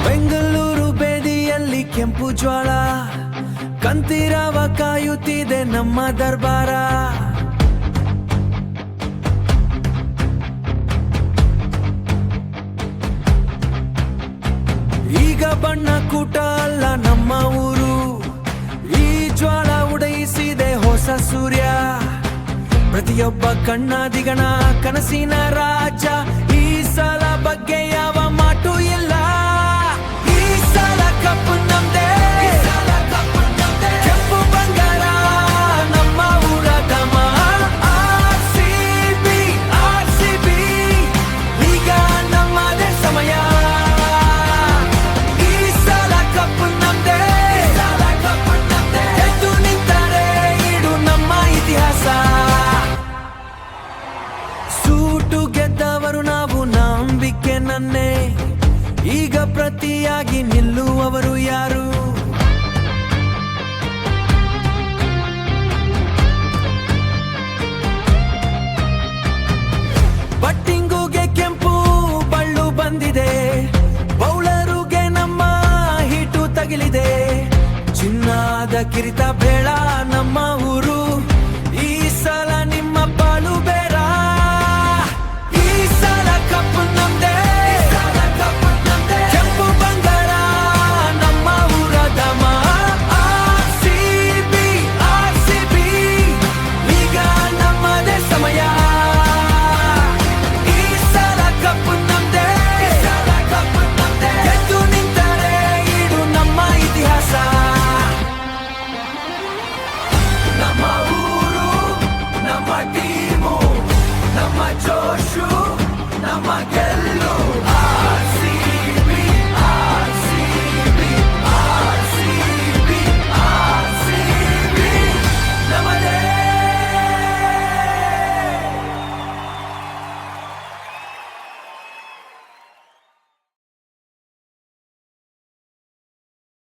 ಬೆಂಗಳೂರು ಬೇದಿಯಲ್ಲಿ ಕೆಂಪು ಜ್ವಾಳ ಕಂತಿರವ ಕಾಯುತ್ತಿದೆ ನಮ್ಮ ದರ್ಬಾರ. ಈಗ ಬಣ್ಣ ಕೂಟ ಅಲ್ಲ ನಮ್ಮ ಊರು, ಈ ಜ್ವಾಳ ಉದಯಿಸಿದೆ ಹೊಸ ಸೂರ್ಯ. ಪ್ರತಿಯೊಬ್ಬ ಕಣ್ಣಾದಿಗಣ ಕನಸಿನ ರಾಜ. ಈ ಸಲ ಬಗ್ಗೆ ಯಾವ ಮಾತು ಇಲ್ಲ, ಈ ಸಲ ಕಪ್ಪು ನಮ್ದೇ, ಕೆಂಪು ಬಂಗಾರ ನಮ್ಮ ಊರ ಧಮ. RCB ಈಗ ನಮ್ಮದೇ ಸಮಯ. ಈ ಸಲ ಕಪ್ಪು ನಮ್ದೇ, ಎದ್ದು ನಿಂತರೆ ಇಡು ನಮ್ಮ ಇತಿಹಾಸ. ಸೂಟು ಗೆದ್ದವರು ನಾವು, ನಂಬಿಕೆ ನನ್ನೇ. ಈಗ ಪ್ರತಿಯಾಗಿ ನಿಲ್ಲುವವರು ಯಾರು? ಬಟ್ಟಿಂಗುಗೆ ಕೆಂಪು ಬಳ್ಳು ಬಂದಿದೆ, ಬೌಲರುಗೆ ನಮ್ಮ ಹೀಟು ತಗಿಲಿದೆ. ಚಿನ್ನದ ಕಿರೀಟ